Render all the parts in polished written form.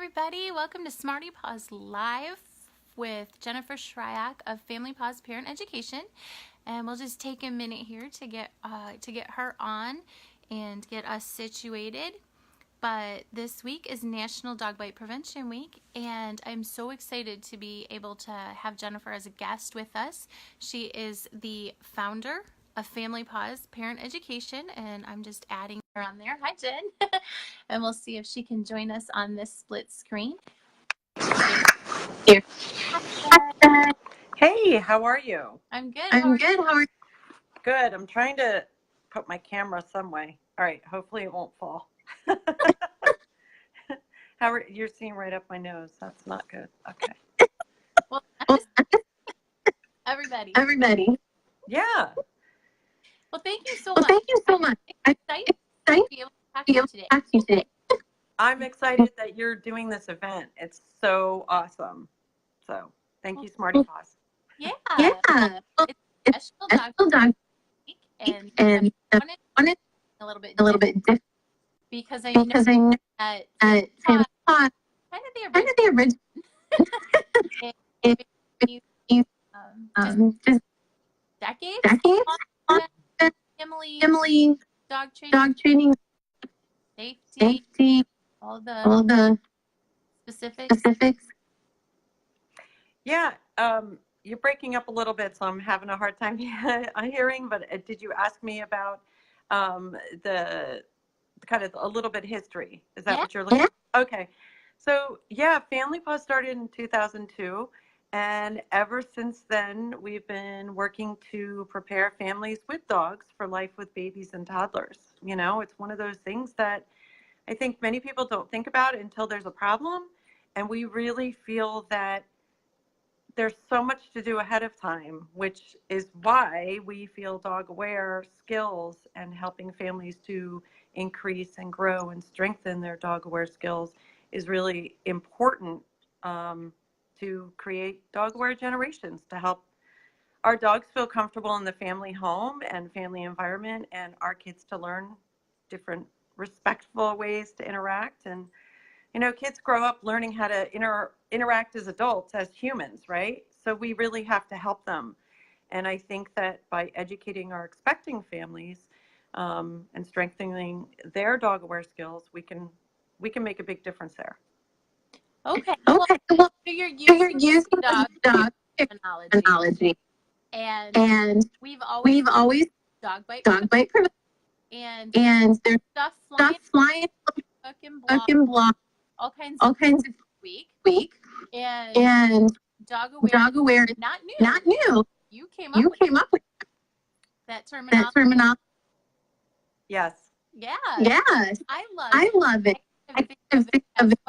everybody. Welcome to Smartypaws Live with Jennifer Shryock of Family Paws Parent Education. And we'll just take a minute here to get her on and get us situated. But this week is National Dog Bite Prevention Week, and I'm so excited to be able to have Jennifer as a guest with us. She is the founder of Family Paws Parent Education, and I'm just adding her on there. Hi, Jen. And we'll see if she can join us on this split screen. Here. Hey, how are you? I'm good. I'm good. How are you? Good. I'm trying to put my camera some way. All right. Hopefully it won't fall. You're seeing right up my nose. That's not good. Okay. Well, everybody. Yeah. Well, thank you so much. I'm excited to be able to talk to you today. I'm excited that you're doing this event. It's so awesome. So thank you, Smartypaws. Yeah. It's National Dog Week, and I wanted a little bit different because I know that Family Paws kind of the original. Just decades on family dog training, safety, all the specifics. Yeah, you're breaking up a little bit, so I'm having a hard time hearing. But did you ask me about the kind of a little bit history? Is that what you're looking at? Okay. So yeah, Family Paws started in 2002. And ever since then, we've been working to prepare families with dogs for life with babies and toddlers. You know, it's one of those things that I think many people don't think about until there's a problem. And we really feel that there's so much to do ahead of time, which is why we feel dog aware skills and helping families to increase and grow and strengthen their dog aware skills is really important. To create dog aware generations to help our dogs feel comfortable in the family home and family environment, and our kids to learn different respectful ways to interact. And you know, kids grow up learning how to interact as adults, as humans, right? So we really have to help them. And I think that by educating our expecting families and strengthening their dog aware skills, we can make a big difference there. Okay. Well, so you're using dog terminology, and we've always dog bite prevention, and there's stuff flying, hook and block, all kinds of week, and dog aware, not new. You came up with that terminology. Yes. Yeah. Yes. I love it. I think of it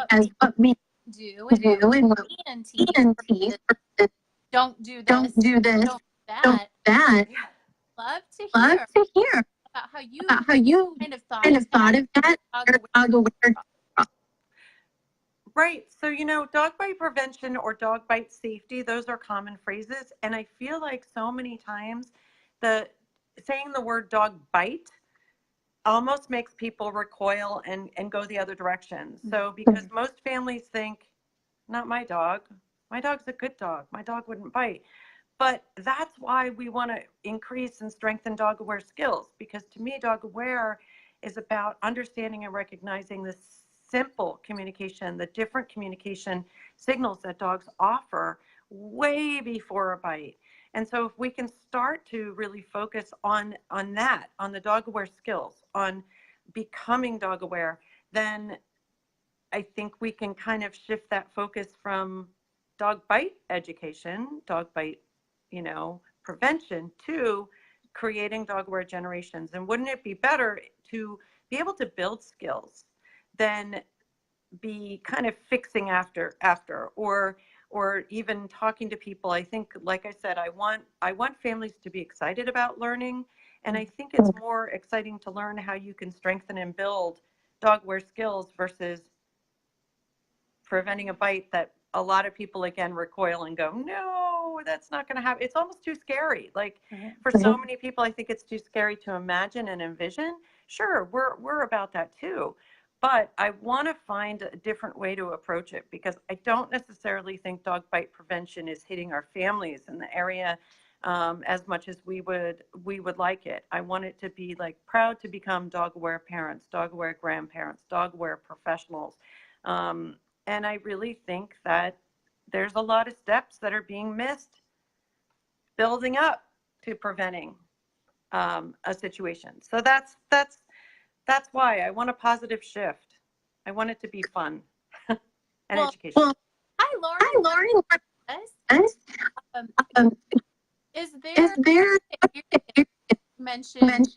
as what we do and what ENT don't do this, don't do that. Love to hear about how you kind of thought of that dog aware. Right. So, you know, dog bite prevention or dog bite safety, those are common phrases. And I feel like so many times saying the word dog bite almost makes people recoil and go the other direction. So because most families think, not my dog. My dog's a good dog. My dog wouldn't bite. But that's why we want to increase and strengthen dog aware skills, because to me, dog aware is about understanding and recognizing the simple communication, the different communication signals that dogs offer way before a bite. And so if we can start to really focus on that, on the dog aware skills, on becoming dog aware, then I think we can kind of shift that focus from dog bite education, dog bite, you know, prevention, to creating dog aware generations. And wouldn't it be better to be able to build skills than be kind of fixing after or even talking to people? I think, like I said, I want families to be excited about learning, and I think it's more exciting to learn how you can strengthen and build dog aware skills versus preventing a bite that a lot of people again recoil and go, no, that's not going to happen. It's almost too scary. Like for so many people, I think it's too scary to imagine and envision. Sure, we're about that too, But I want to find a different way to approach it, because I don't necessarily think dog bite prevention is hitting our families in the area as much as we would like it. I want it to be like proud to become dog aware parents, dog aware grandparents, dog aware professionals. And I really think that there's a lot of steps that are being missed building up to preventing a situation. So that's why I want a positive shift. I want it to be fun and education. Well, hi, Lauren. Hi, Lauren. Yes. Is there you mentioned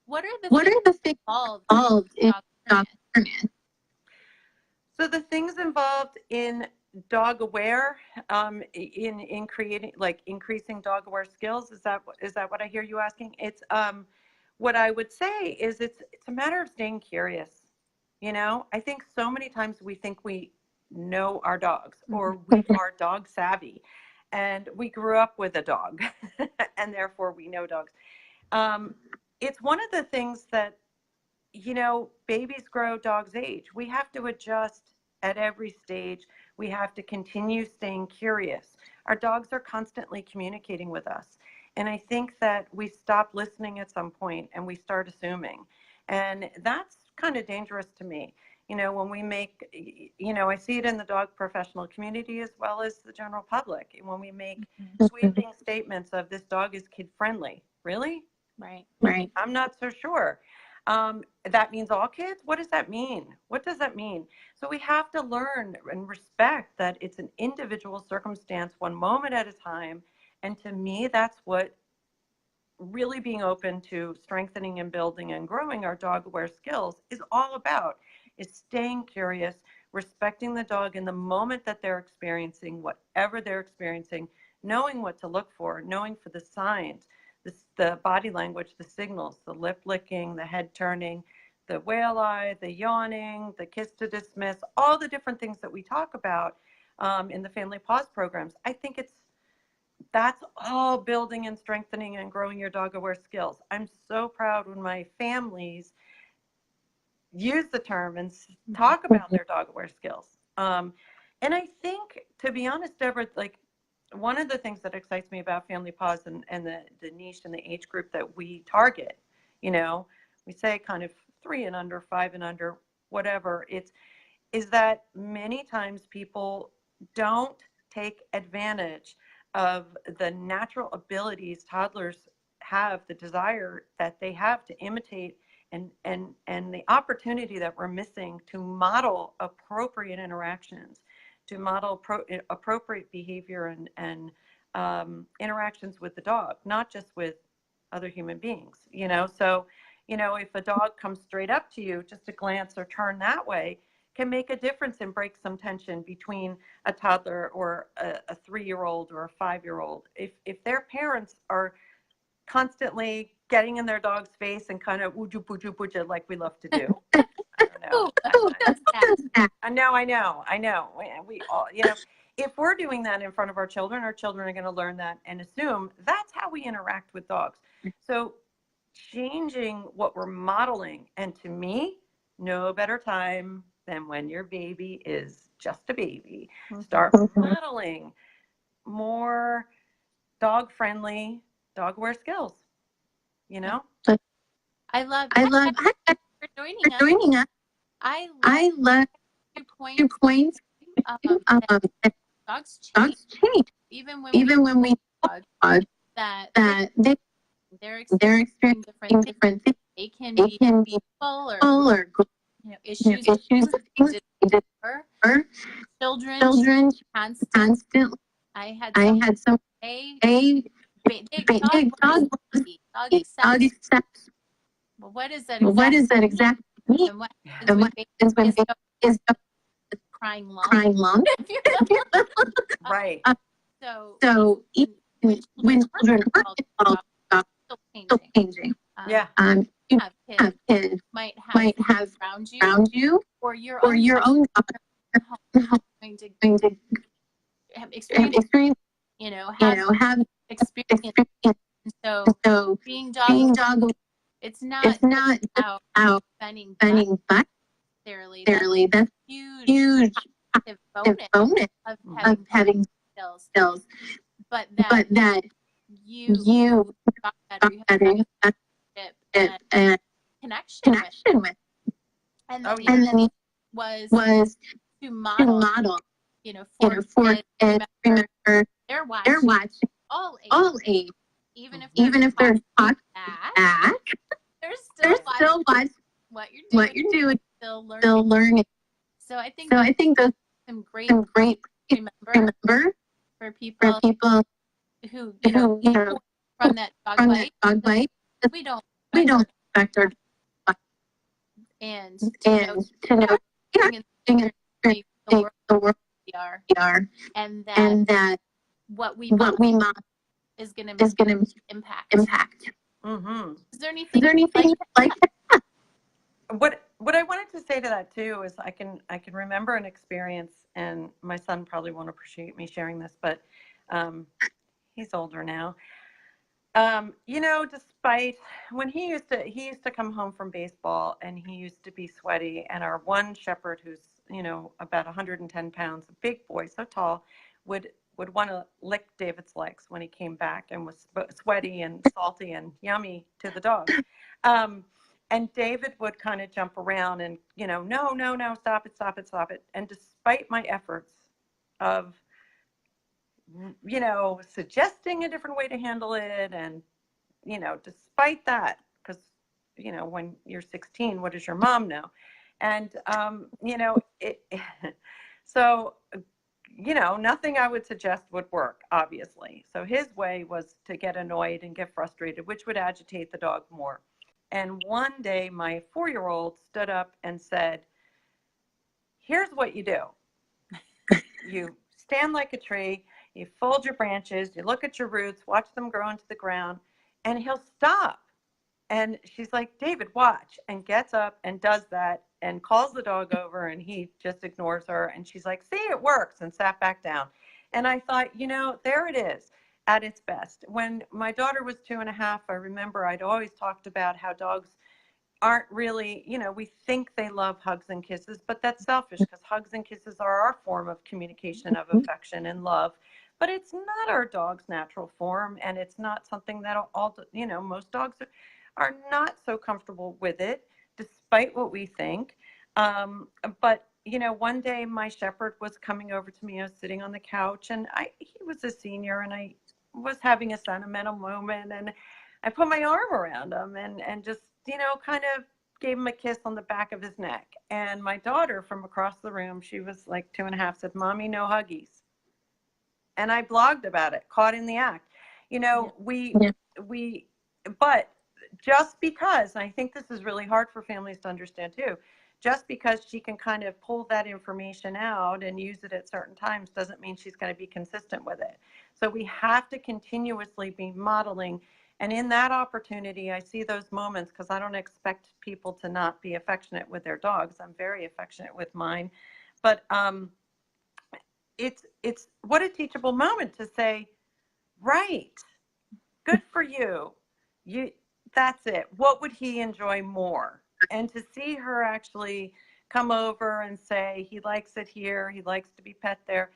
what are the things involved in dog awareness? So the things involved in dog aware, in creating, like, increasing dog aware skills, is that what I hear you asking? It's what I would say is it's a matter of staying curious. You know, I think so many times we think we know our dogs, or we are dog savvy, and we grew up with a dog and therefore we know dogs. It's one of the things that, you know, babies grow, dogs age. We have to adjust at every stage. We have to continue staying curious. Our dogs are constantly communicating with us. And I think that we stop listening at some point and we start assuming. And that's kind of dangerous to me. You know, when we make, you know, I see it in the dog professional community as well as the general public. When we make sweeping statements of this dog is kid friendly. Really? Right. I'm not so sure. That means all kids? What does that mean? What does that mean? So we have to learn and respect that it's an individual circumstance, one moment at a time. And to me, that's what really being open to strengthening and building and growing our dog aware skills is all about, is staying curious, respecting the dog in the moment that they're experiencing whatever they're experiencing, knowing what to look for, knowing for the signs, the body language, the signals, the lip licking, the head turning, the whale eye, the yawning, the kiss to dismiss, all the different things that we talk about in the Family Paws programs. I think that's all building and strengthening and growing your dog aware skills. I'm so proud when my families use the term and talk about their dog aware skills. And I think, to be honest, Deborah, like, one of the things that excites me about Family Paws and the niche and the age group that we target, you know, we say kind of 3 and under, 5 and under, whatever, is that many times people don't take advantage of the natural abilities toddlers have, the desire that they have to imitate, and the opportunity that we're missing to model appropriate interactions, to model appropriate behavior and interactions with the dog, not just with other human beings, you know. So, you know, if a dog comes straight up to you, just a glance or turn that way can make a difference and break some tension between a toddler or a 3-year-old or a 5-year-old. If their parents are constantly getting in their dog's face and kind of wooju pooju pooja like we love to do. I know. We all, you know, if we're doing that in front of our children are going to learn that and assume that's how we interact with dogs. So changing what we're modeling, and to me, no better time than when your baby is just a baby. Start modeling more dog-friendly, dog-aware skills, you know? I love for joining us. I love your points. Dogs change. Even when we talk that they're experiencing different things. They can be people or you know, issues or children constant. I had some big dog accepts. Well, what is that exactly mean? And what is when is crying lump? Right. So when children are still changing. Yeah. You have kids might have around you or your own dog going to have experience, you know, have experience. So being dog It's not about spending bucks necessarily. That's huge bonus of having skills, but that you got better, you have relationship and connection with. And then was to model, you know, for kids, remember, they're watching all age, even if they're talking back, they're still watching what you're doing, still learning. So I think those some great remember for people who you know from that dog bite. We don't expect our and to know the world we are, and that what we model is going to impact. Mm-hmm. Is there anything like that? What I wanted to say to that too is I can remember an experience, and my son probably won't appreciate me sharing this, but he's older now. You know, despite when he used to come home from baseball and he used to be sweaty, and our one shepherd, who's, you know, about 110 pounds, a big boy, so tall, would want to lick David's legs when he came back and was sweaty and salty and yummy to the dog. And David would kind of jump around and, you know, no, stop it. And despite my efforts of, you know, suggesting a different way to handle it, and, you know, despite that, because, you know, when you're 16, what does your mom know? And, you know, so, you know, nothing I would suggest would work, obviously. So his way was to get annoyed and get frustrated, which would agitate the dog more. And one day my 4-year-old stood up and said, here's what you do. You stand like a tree, you fold your branches, you look at your roots, watch them grow into the ground, and he'll stop. And she's like, David, watch, and gets up and does that and calls the dog over, and he just ignores her. And she's like, see, it works, and sat back down. And I thought, you know, there it is at its best. When my daughter was 2.5, I remember I'd always talked about how dogs aren't really, you know, we think they love hugs and kisses, but that's selfish, because hugs and kisses are our form of communication of affection and love. But it's not our dog's natural form, and it's not something that all, you know, most dogs are not so comfortable with it, despite what we think. But, you know, one day my shepherd was coming over to me. I was sitting on the couch, and he was a senior, and I was having a sentimental moment, and I put my arm around him and just, you know, kind of gave him a kiss on the back of his neck. And my daughter from across the room, she was like 2.5, said, Mommy, no huggies. And I blogged about it, caught in the act. You know, but just because, and I think this is really hard for families to understand too, just because she can kind of pull that information out and use it at certain times doesn't mean she's going to be consistent with it. So we have to continuously be modeling. And in that opportunity, I see those moments, because I don't expect people to not be affectionate with their dogs. I'm very affectionate with mine. But it's what a teachable moment to say, right, good for you. That's it. What would he enjoy more? And to see her actually come over and say, he likes it here, he likes to be pet there.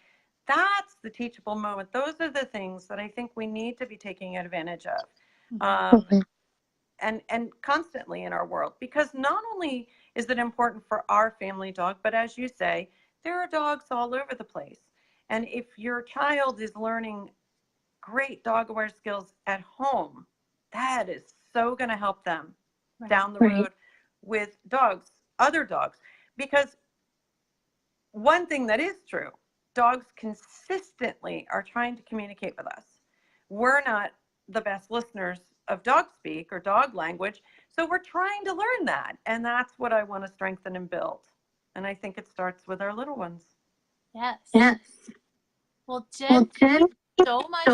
That's the teachable moment. Those are the things that I think we need to be taking advantage of. And constantly in our world, because not only is it important for our family dog, but as you say, there are dogs all over the place. And if your child is learning great dog aware skills at home, that is so going to help them down the road with dogs, other dogs. Because one thing that is true, dogs consistently are trying to communicate with us. We're not the best listeners of dog speak or dog language, so we're trying to learn that. And that's what I want to strengthen and build. And I think it starts with our little ones. Yes. Well, Jen, thank you so much.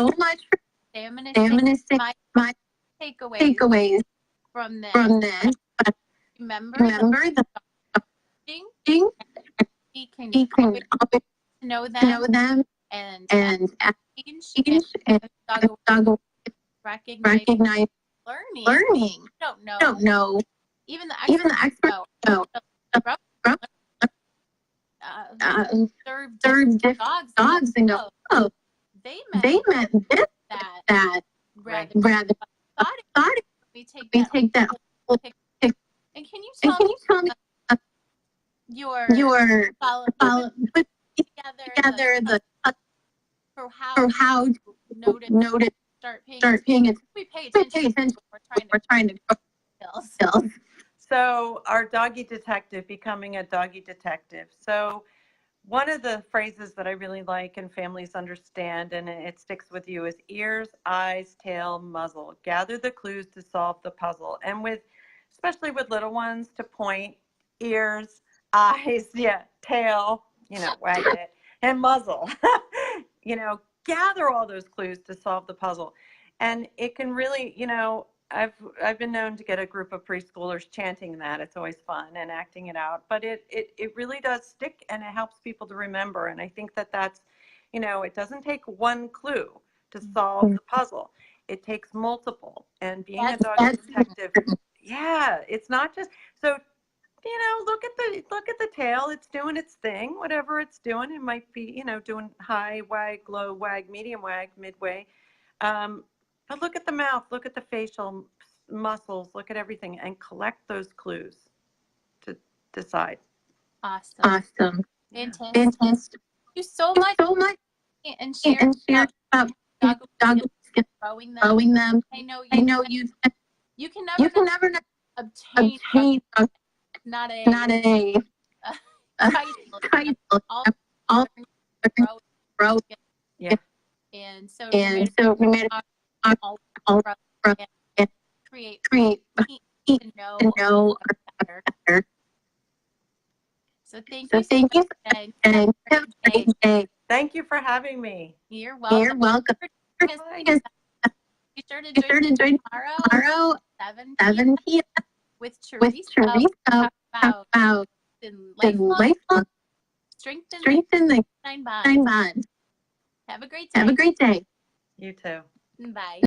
I'm going to say my takeaways from this. Remember the we can always know them and change and dog recognize learning. Don't know. Even the experts know. Observe different dogs and go, oh, they meant this, that, rather thought it. We take that whole picture. And can you tell me your follow put together the for how to notice, start paying attention. We pay attention. We're trying to grow skills. So our doggy detective, becoming a doggy detective. So one of the phrases that I really like and families understand, and it sticks with you, is ears, eyes, tail, muzzle. Gather the clues to solve the puzzle. And especially with little ones, to point, ears, eyes, tail, wag it, and muzzle. Gather all those clues to solve the puzzle. And it can really, I've been known to get a group of preschoolers chanting that. It's always fun and acting it out, but it really does stick, and it helps people to remember. And I think that's, it doesn't take one clue to solve the puzzle. It takes multiple. And being a dog detective, it's not just so. Look at the tail. It's doing its thing, whatever it's doing. It might be, doing high wag, low wag, medium wag, midway. But look at the mouth, look at the facial muscles, look at everything, and collect those clues to decide. Awesome. Fantastic. Thank you so much. And share about dog growing them. I know you can never obtain not a title. All grow. Yeah. And so we made all and create to know better. So thank you and have a great day. Thank you for having me. You're welcome. Be sure to join tomorrow 7 p.m. with Teresa about lifelong strengthen the nine bonds. Have a great day. You too. Bye.